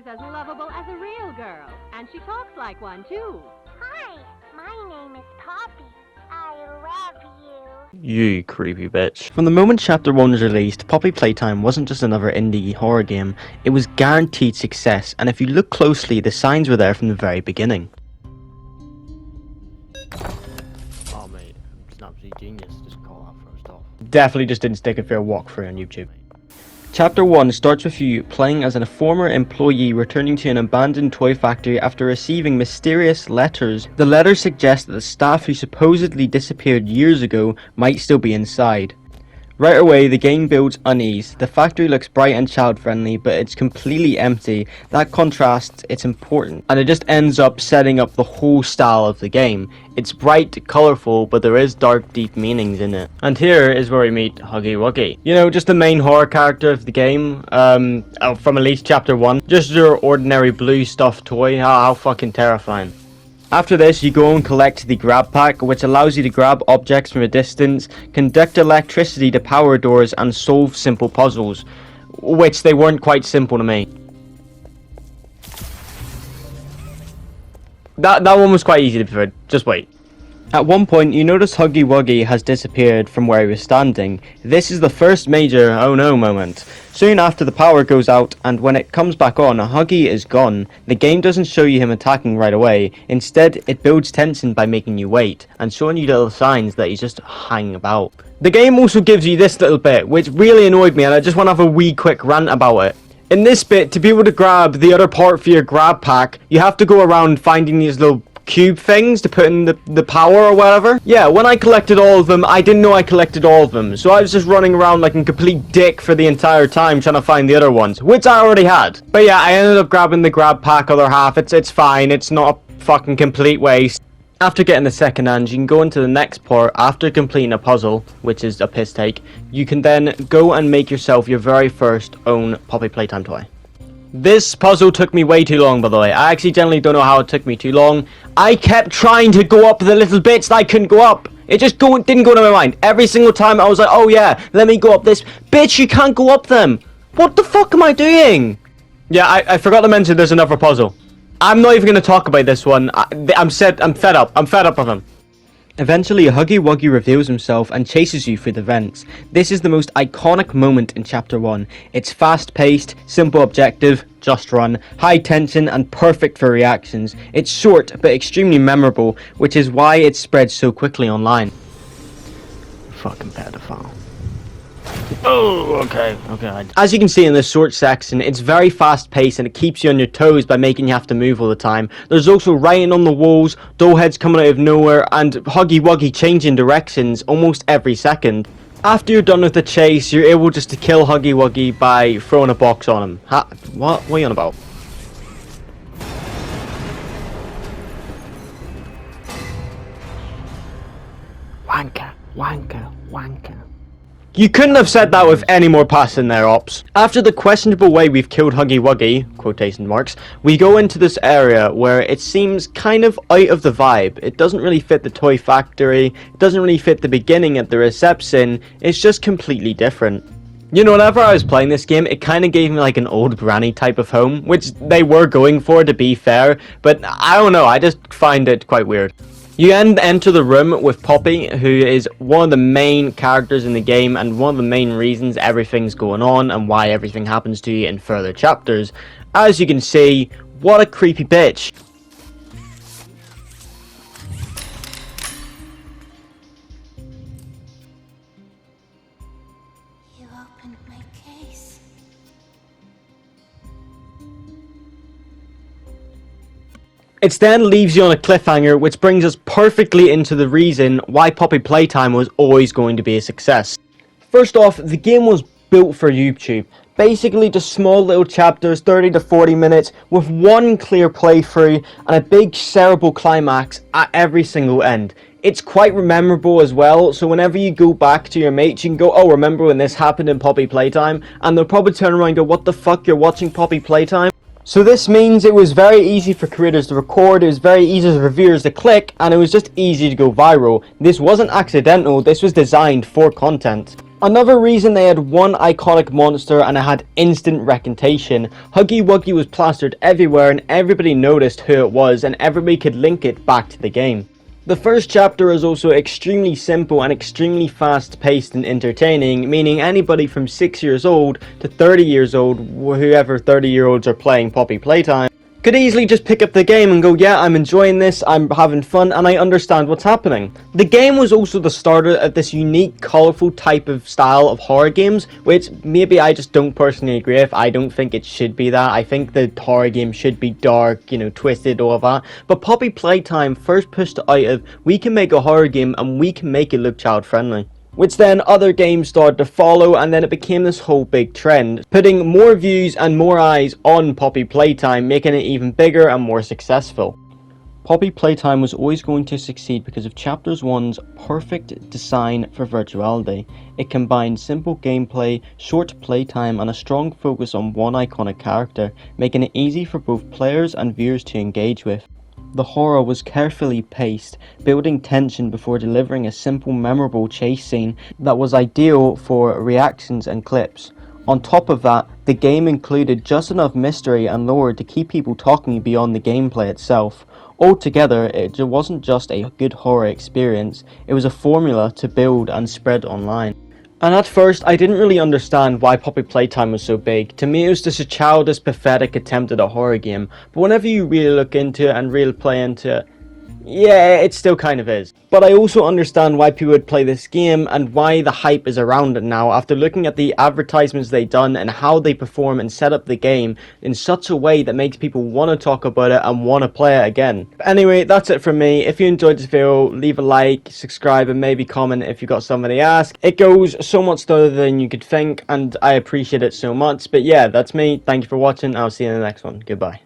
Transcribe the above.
as lovable as a real girl, and she talks like one, too. Hi, my name is Poppy. I love you. You creepy bitch. From the moment Chapter 1 was released, Poppy Playtime wasn't just another indie horror game, it was guaranteed success, and if you look closely, the signs were there from the very beginning. Oh mate, it's an absolute genius, just call that first off. Definitely just didn't stick a fair walkthrough on YouTube. Chapter 1 starts with you playing as a former employee returning to an abandoned toy factory after receiving mysterious letters. The letters suggest that the staff who supposedly disappeared years ago might still be inside. Right away, the game builds unease. The factory looks bright and child-friendly, but it's completely empty. That contrast, it's important. And it just ends up setting up the whole style of the game. It's bright, colourful, but there is dark, deep meanings in it. And here is where we meet Huggy Wuggy. You know, just the main horror character of the game, from at least Chapter 1. Just your ordinary blue stuffed toy. How fucking terrifying. After this, you go and collect the grab pack, which allows you to grab objects from a distance, conduct electricity to power doors, and solve simple puzzles, which they weren't quite simple to me. That one was quite easy to be fair, just wait. At one point, you notice Huggy Wuggy has disappeared from where he was standing. This is the first major oh no moment. Soon after, the power goes out, and when it comes back on, Huggy is gone. The game doesn't show you him attacking right away. Instead, it builds tension by making you wait, and showing you little signs that he's just hanging about. The game also gives you this little bit, which really annoyed me, and I just want to have a wee quick rant about it. In this bit, to be able to grab the other part for your grab pack, you have to go around finding these little cube things to put in the power or whatever. Yeah, when I collected all of them, I didn't know I collected all of them, so I was just running around like a complete dick for the entire time trying to find the other ones, which I already had. But yeah, I ended up grabbing the grab pack other half. It's fine, it's not a fucking complete waste. After getting the second hand, you can go into the next part. After completing a puzzle, which is a piss take, you can then go and make yourself your very first own Poppy Playtime toy. This puzzle took me way too long, by the way. I actually generally don't know how it took me too long. I kept trying to go up the little bits that I couldn't go up. It just didn't go to my mind. Every single time I was like, oh yeah, let me go up this. Bitch, you can't go up them. What the fuck am I doing? Yeah, I forgot to mention there's another puzzle. I'm not even going to talk about this one. I'm fed up. I'm fed up with him. Eventually, Huggy Wuggy reveals himself and chases you through the vents. This is the most iconic moment in Chapter 1. It's fast-paced, simple objective, just run, high tension, and perfect for reactions. It's short, but extremely memorable, which is why it spreads so quickly online. Fucking pedophile. Oh, okay. As you can see in this short section, it's very fast paced and it keeps you on your toes by making you have to move all the time. There's also writing on the walls, doll heads coming out of nowhere, and Huggy Wuggy changing directions almost every second. After you're done with the chase, you're able just to kill Huggy Wuggy by throwing a box on him. What are you on about? Wanker. You couldn't have said that with any more passion there, Ops. After the questionable way we've killed Huggy Wuggy, quotation marks, we go into this area where it seems kind of out of the vibe. It doesn't really fit the toy factory, it doesn't really fit the beginning at the reception, it's just completely different. You know, whenever I was playing this game, it kind of gave me like an old granny type of home, which they were going for, to be fair, but I don't know, I just find it quite weird. You enter the room with Poppy, who is one of the main characters in the game and one of the main reasons everything's going on and why everything happens to you in further chapters. As you can see, what a creepy bitch. You opened my case. It then leaves you on a cliffhanger, which brings us perfectly into the reason why Poppy Playtime was always going to be a success. First off, the game was built for YouTube. Basically just small little chapters, 30 to 40 minutes, with one clear playthrough and a big cerebral climax at every single end. It's quite memorable as well, so whenever you go back to your mates, you can go, oh, remember when this happened in Poppy Playtime? And they'll probably turn around and go, what the fuck, you're watching Poppy Playtime? So this means it was very easy for creators to record, it was very easy for reviewers to click, and it was just easy to go viral. This wasn't accidental, this was designed for content. Another reason they had one iconic monster and it had instant recognition. Huggy Wuggy was plastered everywhere and everybody noticed who it was and everybody could link it back to the game. The first chapter is also extremely simple and extremely fast paced and entertaining, meaning anybody from 6 years old to 30 years old, whoever 30-year-olds are playing Poppy Playtime, could easily just pick up the game and go, yeah, I'm enjoying this, I'm having fun, and I understand what's happening. The game was also the starter of this unique, colourful type of style of horror games, which maybe I just don't personally agree with. I don't think it should be that. I think the horror game should be dark, you know, twisted, all of that. But Poppy Playtime first pushed it out of, we can make a horror game and we can make it look child-friendly. Which then other games started to follow, and then it became this whole big trend, putting more views and more eyes on Poppy Playtime, making it even bigger and more successful. Poppy Playtime was always going to succeed because of Chapter 1's perfect design for virtuality. It combined simple gameplay, short playtime, and a strong focus on one iconic character, making it easy for both players and viewers to engage with. The horror was carefully paced, building tension before delivering a simple, memorable chase scene that was ideal for reactions and clips. On top of that, the game included just enough mystery and lore to keep people talking beyond the gameplay itself. Altogether, it wasn't just a good horror experience, it was a formula to build and spread online. And at first, I didn't really understand why Poppy Playtime was so big. To me, it was just a childish, pathetic attempt at a horror game. But whenever you really look into it and really play into it, yeah, it still kind of is. But I also understand why people would play this game and why the hype is around it now after looking at the advertisements they've done and how they perform and set up the game in such a way that makes people want to talk about it and want to play it again. But anyway, that's it from me. If you enjoyed this video, leave a like, subscribe, and maybe comment if you got something to ask. It goes so much further than you could think and I appreciate it so much. But yeah, that's me. Thank you for watching. I'll see you in the next one. Goodbye.